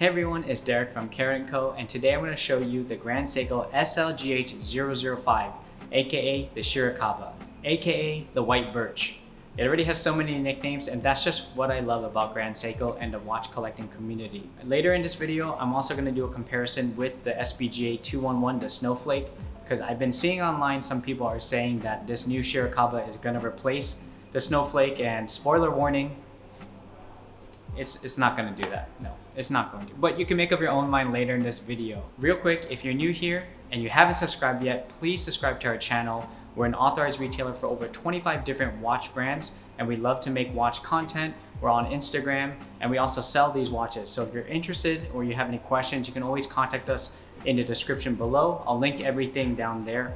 Hey everyone, it's Derek from Carat & Co. and today I'm going to show you the Grand Seiko SLGH005, aka the Shirakaba, aka the White Birch. It already has so many nicknames, and that's just what I love about Grand Seiko and the watch collecting community. Later in this video, I'm also going to do a comparison with the SBGA211, the Snowflake, because I've been seeing online some people are saying that this new Shirakaba is going to replace the Snowflake, and spoiler warning, it's not going to do that. No, it's not going to. But you can make up your own mind later in this video. Real quick, if you're new here and you haven't subscribed yet, please subscribe to our channel. We're an authorized retailer for over 25 different watch brands, and we love to make watch content. We're on Instagram, and we also sell these watches. So if you're interested or you have any questions, you can always contact us in the description below. I'll link everything down there.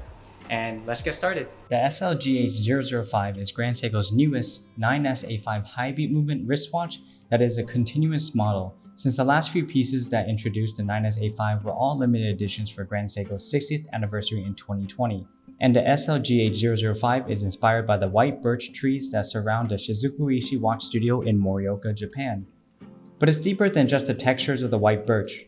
And let's get started. The SLGH005 is Grand Seiko's newest 9S-A5 high beat movement wristwatch that is a continuous model, since the last few pieces that introduced the 9S-A5 were all limited editions for Grand Seiko's 60th anniversary in 2020. And the SLGH005 is inspired by the white birch trees that surround the Shizuku Watch Studio in Morioka, Japan. But it's deeper than just the textures of the white birch.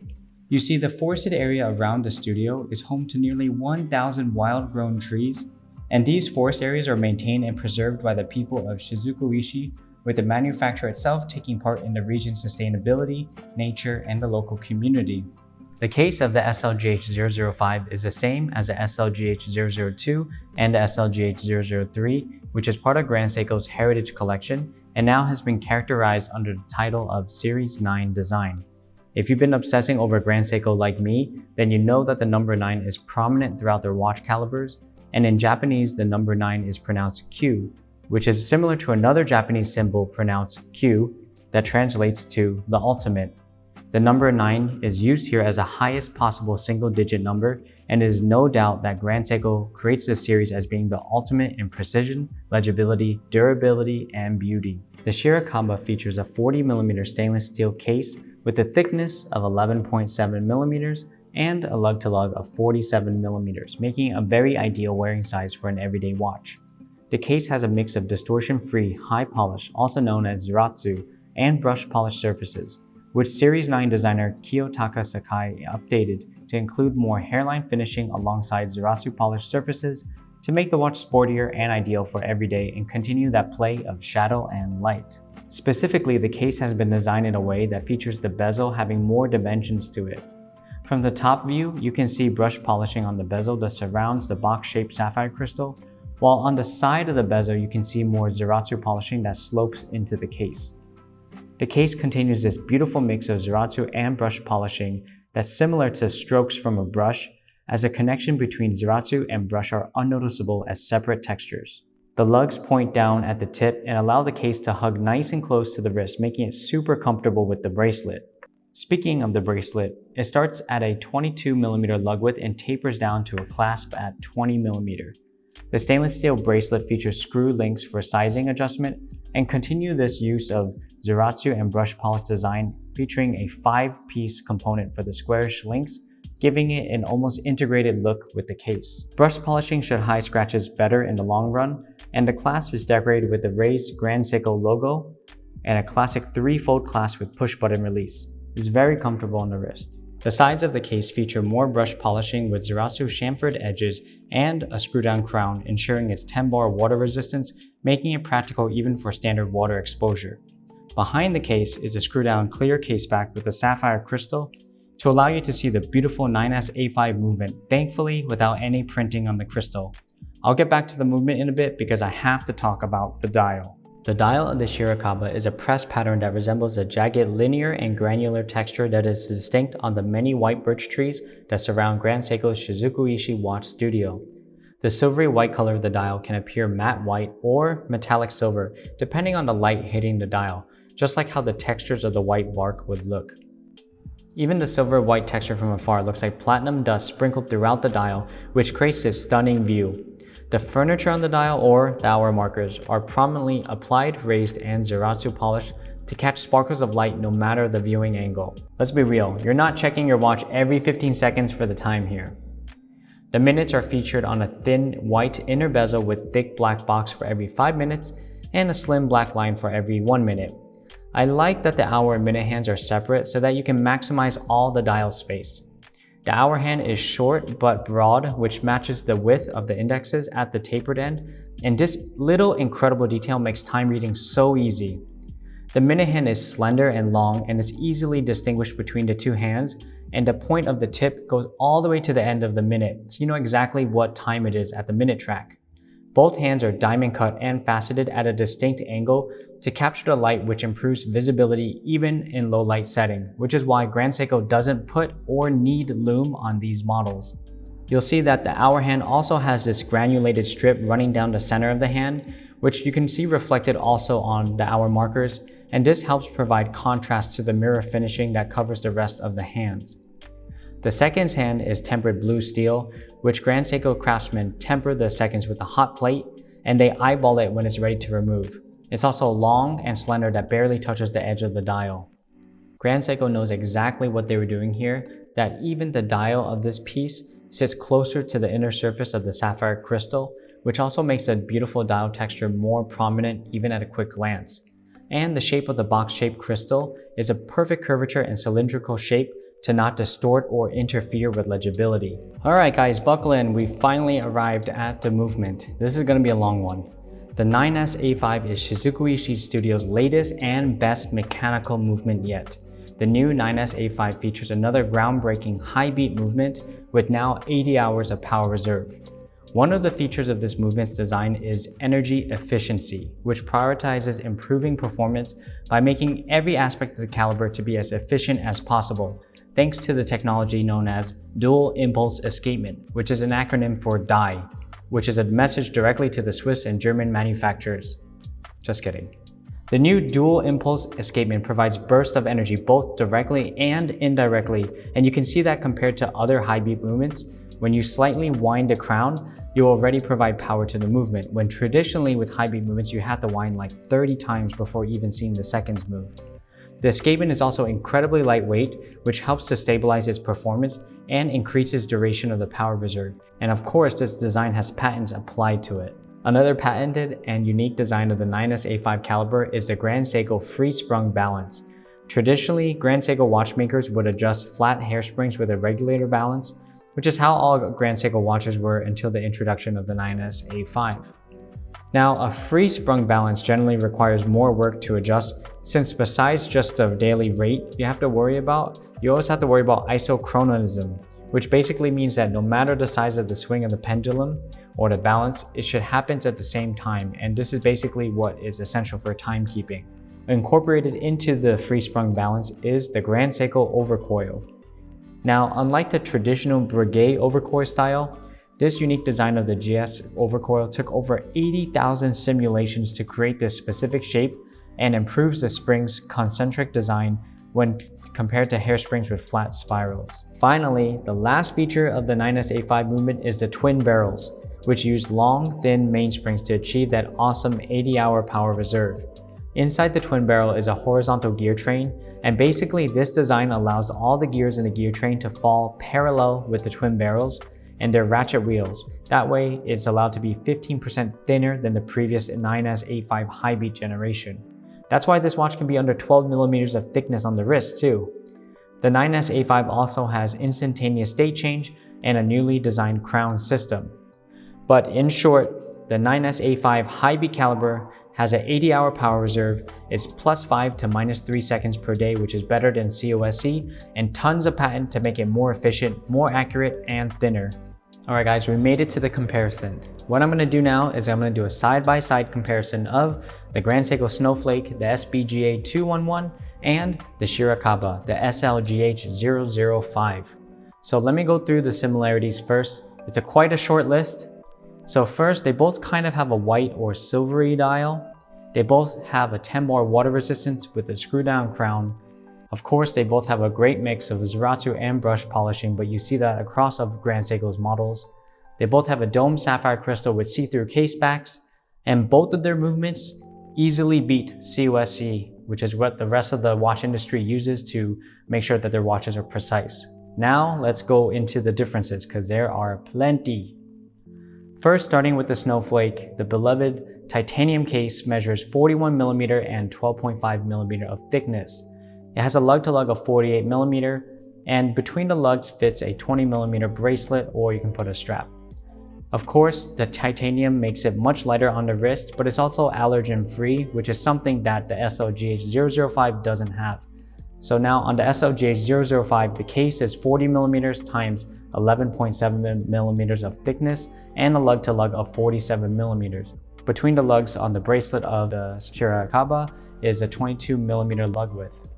You see, the forested area around the studio is home to nearly 1,000 wild-grown trees, and these forest areas are maintained and preserved by the people of Shizuku, with the manufacturer itself taking part in the region's sustainability, nature, and the local community. The case of the SLGH005 is the same as the SLGH002 and the SLGH003, which is part of Grand Seiko's Heritage Collection and now has been characterized under the title of Series 9 design. If you've been obsessing over Grand Seiko like me, then you know that the number 9 is prominent throughout their watch calibers, and in Japanese the number 9 is pronounced Q, which is similar to another Japanese symbol pronounced Q that translates to the ultimate. The number 9 is used here as the highest possible single-digit number, and it is no doubt that Grand Seiko creates this series as being the ultimate in precision, legibility, durability, and beauty. The Shirakaba features a 40mm stainless steel case with a thickness of 11.7mm and a lug-to-lug of 47mm, making it a very ideal wearing size for an everyday watch. The case has a mix of distortion-free high polish, also known as Zaratsu, and brush polish surfaces, which Series 9 designer Kiyotaka Sakai updated to include more hairline finishing alongside Zaratsu polished surfaces to make the watch sportier and ideal for everyday and continue that play of shadow and light. Specifically, the case has been designed in a way that features the bezel having more dimensions to it. From the top view, you can see brush polishing on the bezel that surrounds the box-shaped sapphire crystal, while on the side of the bezel you can see more Zaratsu polishing that slopes into the case. The case continues this beautiful mix of Zaratsu and brush polishing that's similar to strokes from a brush, as a connection between Zaratsu and brush are unnoticeable as separate textures. The lugs point down at the tip and allow the case to hug nice and close to the wrist, making it super comfortable with the bracelet. Speaking of the bracelet, it starts at a 22mm lug width and tapers down to a clasp at 20mm. The stainless steel bracelet features screw links for sizing adjustment and continue this use of Zaratsu and brush polish design, featuring a 5-piece component for the squarish links, giving it an almost integrated look with the case. Brush polishing should hide scratches better in the long run, and the clasp is decorated with the raised Grand Seiko logo and a classic 3-fold clasp with push button release. It's very comfortable on the wrist. The sides of the case feature more brush polishing with Zaratsu chamfered edges and a screw-down crown, ensuring its 10-bar water resistance, making it practical even for standard water exposure. Behind the case is a screw-down clear case back with a sapphire crystal to allow you to see the beautiful 9S-A5 movement, thankfully without any printing on the crystal. I'll get back to the movement in a bit because I have to talk about the dial. The dial of the Shirakaba is a pressed pattern that resembles a jagged linear and granular texture that is distinct on the many white birch trees that surround Grand Seiko's Shizuku Watch Studio. The silvery white color of the dial can appear matte white or metallic silver depending on the light hitting the dial, just like how the textures of the white bark would look. Even the silver white texture from afar looks like platinum dust sprinkled throughout the dial, which creates this stunning view. The furniture on the dial, or the hour markers, are prominently applied, raised, and Zaratsu polished to catch sparkles of light no matter the viewing angle. Let's be real, you're not checking your watch every 15 seconds for the time here. The minutes are featured on a thin white inner bezel with thick black box for every 5 minutes and a slim black line for every 1 minute. I like that the hour and minute hands are separate so that you can maximize all the dial space. The hour hand is short but broad, which matches the width of the indexes at the tapered end, and this little incredible detail makes time reading so easy. The minute hand is slender and long and is easily distinguished between the two hands, and the point of the tip goes all the way to the end of the minute, so you know exactly what time it is at the minute track. Both hands are diamond cut and faceted at a distinct angle to capture the light, which improves visibility even in low light setting, which is why Grand Seiko doesn't put or need lume on these models. You'll see that the hour hand also has this granulated strip running down the center of the hand, which you can see reflected also on the hour markers, and this helps provide contrast to the mirror finishing that covers the rest of the hands. The seconds hand is tempered blue steel, which Grand Seiko craftsmen temper the seconds with a hot plate, and they eyeball it when it's ready to remove. It's also long and slender that barely touches the edge of the dial. Grand Seiko knows exactly what they were doing here, that even the dial of this piece sits closer to the inner surface of the sapphire crystal, which also makes the beautiful dial texture more prominent even at a quick glance. And the shape of the box-shaped crystal is a perfect curvature and cylindrical shape to not distort or interfere with legibility. Alright guys, buckle in, we finally arrived at the movement. This is going to be a long one. The 9S-A5 is Shizuku Ishii Studio's latest and best mechanical movement yet. The new 9S-A5 features another groundbreaking high beat movement with now 80 hours of power reserve. One of the features of this movement's design is energy efficiency, which prioritizes improving performance by making every aspect of the caliber to be as efficient as possible, thanks to the technology known as Dual Impulse Escapement, which is an acronym for DIE, which is a message directly to the Swiss and German manufacturers. Just kidding. The new Dual Impulse Escapement provides bursts of energy both directly and indirectly, and you can see that compared to other high beat movements. When you slightly wind the crown, you already provide power to the movement, when traditionally with high beat movements you have to wind like 30 times before even seeing the seconds move. The escapement is also incredibly lightweight, which helps to stabilize its performance and increases duration of the power reserve. And of course, this design has patents applied to it. Another patented and unique design of the 9S-A5 caliber is the Grand Seiko free sprung balance. Traditionally, Grand Seiko watchmakers would adjust flat hairsprings with a regulator balance, which is how all Grand Seiko watches were until the introduction of the 9S-A5. Now, a free sprung balance generally requires more work to adjust, since besides just the daily rate you always have to worry about isochronism, which basically means that no matter the size of the swing of the pendulum or the balance, it should happen at the same time, and this is basically what is essential for timekeeping. Incorporated into the free sprung balance is the Grand Seiko overcoil. Now, unlike the traditional Breguet overcoil style, this unique design of the GS overcoil took over 80,000 simulations to create this specific shape and improves the spring's concentric design when compared to hairsprings with flat spirals. Finally, the last feature of the 9S-A5 movement is the twin barrels, which use long, thin mainsprings to achieve that awesome 80-hour power reserve. Inside the twin barrel is a horizontal gear train, and basically this design allows all the gears in the gear train to fall parallel with the twin barrels and their ratchet wheels. That way, it's allowed to be 15% thinner than the previous 9S-A5 high beat generation. That's why this watch can be under 12 millimeters of thickness on the wrist too. The 9S-A5 also has instantaneous date change and a newly designed crown system. But in short, the 9S-A5 high beat caliber has an 80-hour power reserve, is +5 to -3 seconds per day, which is better than COSC, and tons of patent to make it more efficient, more accurate, and thinner. Alright guys, we made it to the comparison. What I'm going to do now is I'm going to do a side-by-side comparison of the Grand Seiko Snowflake, the SBGA211, and the Shirakaba, the SLGH005. So let me go through the similarities first. It's quite a short list. So first, they both kind of have a white or silvery dial. They both have a 10 bar water resistance with a screw down crown. Of course, they both have a great mix of Zaratsu and brush polishing, but you see that across of Grand Seiko's models. They both have a domed sapphire crystal with see-through case backs, and both of their movements easily beat COSC, which is what the rest of the watch industry uses to make sure that their watches are precise. Now, let's go into the differences, because there are plenty. First, starting with the Snowflake, the beloved titanium case measures 41mm and 12.5mm of thickness. It has a lug-to-lug of 48mm, and between the lugs fits a 20mm bracelet, or you can put a strap. Of course, the titanium makes it much lighter on the wrist, but it's also allergen-free, which is something that the SLGH005 doesn't have. So now on the SLGH005, the case is 40mm times 11.7mm of thickness and a lug-to-lug of 47mm. Between the lugs on the bracelet of the Shirakaba is a 22mm lug width.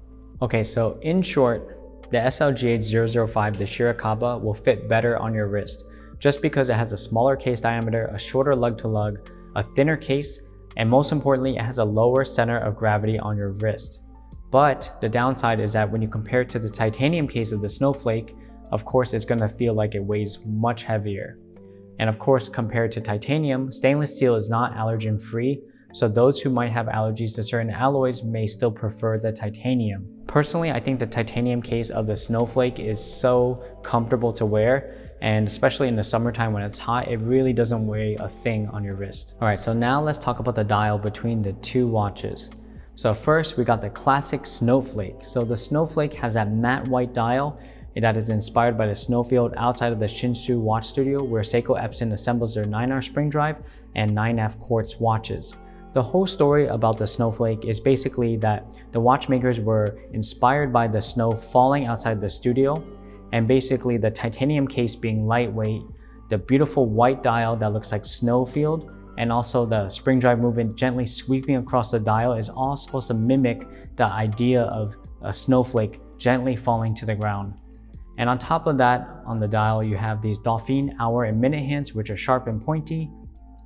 Okay, so in short, the SLGH005, the Shirakaba, will fit better on your wrist, just because it has a smaller case diameter, a shorter lug-to-lug, a thinner case, and most importantly, it has a lower center of gravity on your wrist. But the downside is that when you compare it to the titanium case of the Snowflake, of course, it's going to feel like it weighs much heavier. And of course, compared to titanium, stainless steel is not allergen-free, so those who might have allergies to certain alloys may still prefer the titanium. Personally, I think the titanium case of the Snowflake is so comfortable to wear, and especially in the summertime when it's hot, it really doesn't weigh a thing on your wrist. All right, so now let's talk about the dial between the two watches. So first, we got the classic Snowflake. So the Snowflake has that matte white dial that is inspired by the snowfield outside of the Shinsu watch studio, where Seiko Epson assembles their 9R spring drive and 9F quartz watches. The whole story about the Snowflake is basically that the watchmakers were inspired by the snow falling outside the studio, and basically the titanium case being lightweight, the beautiful white dial that looks like snowfield, and also the spring drive movement gently sweeping across the dial is all supposed to mimic the idea of a snowflake gently falling to the ground. And on top of that, on the dial, you have these Dauphine hour and minute hands, which are sharp and pointy,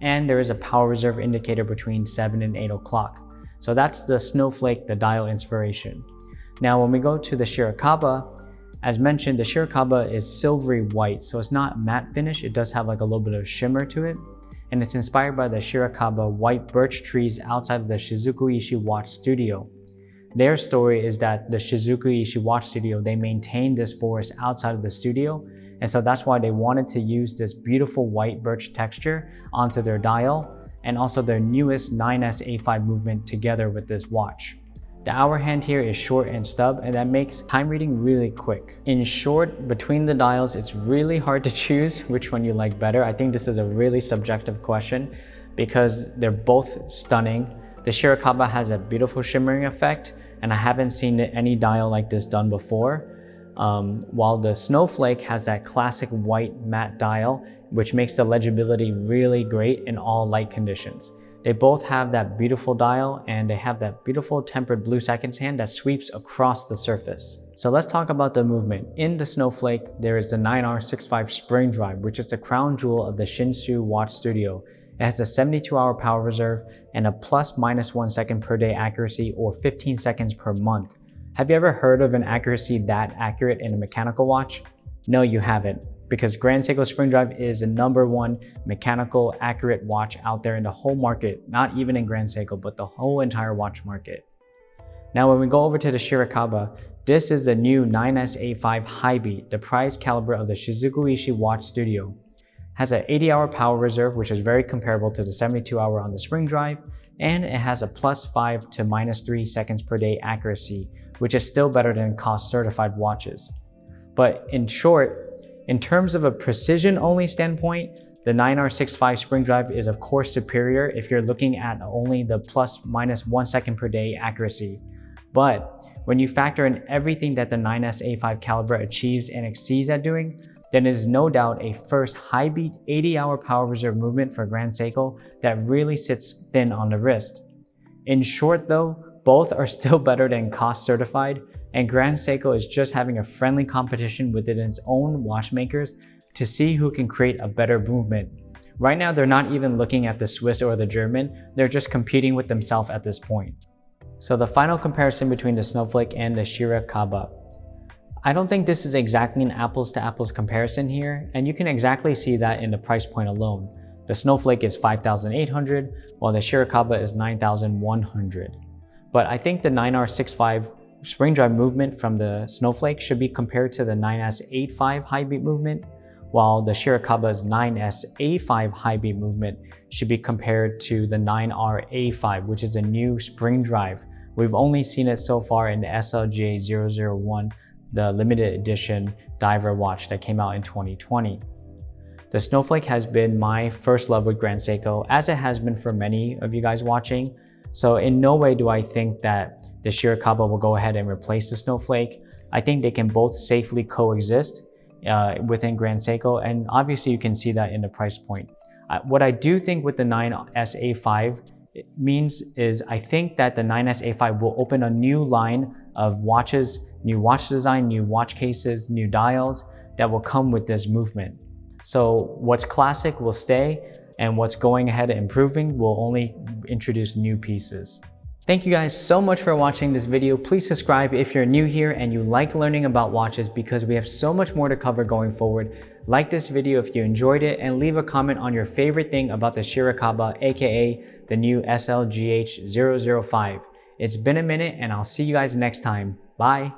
and there is a power reserve indicator between 7 and 8 o'clock. So that's the Snowflake, the dial inspiration. Now, when we go to the Shirakaba, as mentioned, the Shirakaba is silvery white, so it's not matte finish. It does have like a little bit of shimmer to it, and it's inspired by the Shirakaba white birch trees outside of the Shizuku Ishii watch studio. Their story is that the Shizuku Ishii watch studio, they maintained this forest outside of the studio, and so that's why they wanted to use this beautiful white birch texture onto their dial, and also their newest 9S-A5 movement together with this watch. The hour hand here is short and stub, and that makes time reading really quick. In short, between the dials, it's really hard to choose which one you like better. I think this is a really subjective question because they're both stunning. The Shirakaba has a beautiful shimmering effect, and I haven't seen any dial like this done before. While the Snowflake has that classic white matte dial, which makes the legibility really great in all light conditions. They both have that beautiful dial, and they have that beautiful tempered blue seconds hand that sweeps across the surface. So let's talk about the movement. In the Snowflake, there is the 9R65 spring drive, which is the crown jewel of the Shinsu watch studio. It has a 72-hour power reserve and a ±1 second per day accuracy, or 15 seconds per month. Have you ever heard of an accuracy that accurate in a mechanical watch? No, you haven't, because Grand Seiko Spring Drive is the #1 mechanical accurate watch out there in the whole market, not even in Grand Seiko, but the whole entire watch market. Now, when we go over to the Shirakaba, this is the new 9S-A5 High Beat, the prize caliber of the Shizuku Ishii watch studio. Has an 80-hour power reserve, which is very comparable to the 72-hour on the spring drive, and it has a +5 to -3 seconds per day accuracy, which is still better than cost certified watches. But in short, in terms of a precision-only standpoint, the 9R65 spring drive is of course superior if you're looking at only the ±1 second per day accuracy. But when you factor in everything that the 9S-A5 caliber achieves and exceeds at doing, then it is no doubt a first high beat 80-hour power reserve movement for Grand Seiko that really sits thin on the wrist. In short though, both are still better than cost certified, and Grand Seiko is just having a friendly competition within its own watchmakers to see who can create a better movement. Right now, they're not even looking at the Swiss or the German, they're just competing with themselves at this point. So the final comparison between the Snowflake and the Shirakaba. I don't think this is exactly an apples to apples comparison here, and you can exactly see that in the price point alone. The Snowflake is $5,800, while the Shirakaba is $9,100. But I think the 9R65 spring drive movement from the Snowflake should be compared to the 9S85 high beat movement, while the Shirakaba's 9S-A5 high beat movement should be compared to the 9R-A5, which is a new spring drive. We've only seen it so far in the SLGH001, the limited edition diver watch that came out in 2020. The Snowflake has been my first love with Grand Seiko, as it has been for many of you guys watching. So in no way do I think that the Shirakaba will go ahead and replace the Snowflake. I think they can both safely coexist within Grand Seiko, and obviously you can see that in the price point. What I do think with the 9S-A5 means is I think that the 9S-A5 will open a new line of watches, new watch design, new watch cases, new dials that will come with this movement. So what's classic will stay, and what's going ahead and improving will only introduce new pieces. Thank you guys so much for watching this video. Please subscribe if you're new here and you like learning about watches, because we have so much more to cover going forward. Like this video if you enjoyed it, and leave a comment on your favorite thing about the Shirakaba, aka the new SLGH005. It's been a minute, and I'll see you guys next time. Bye.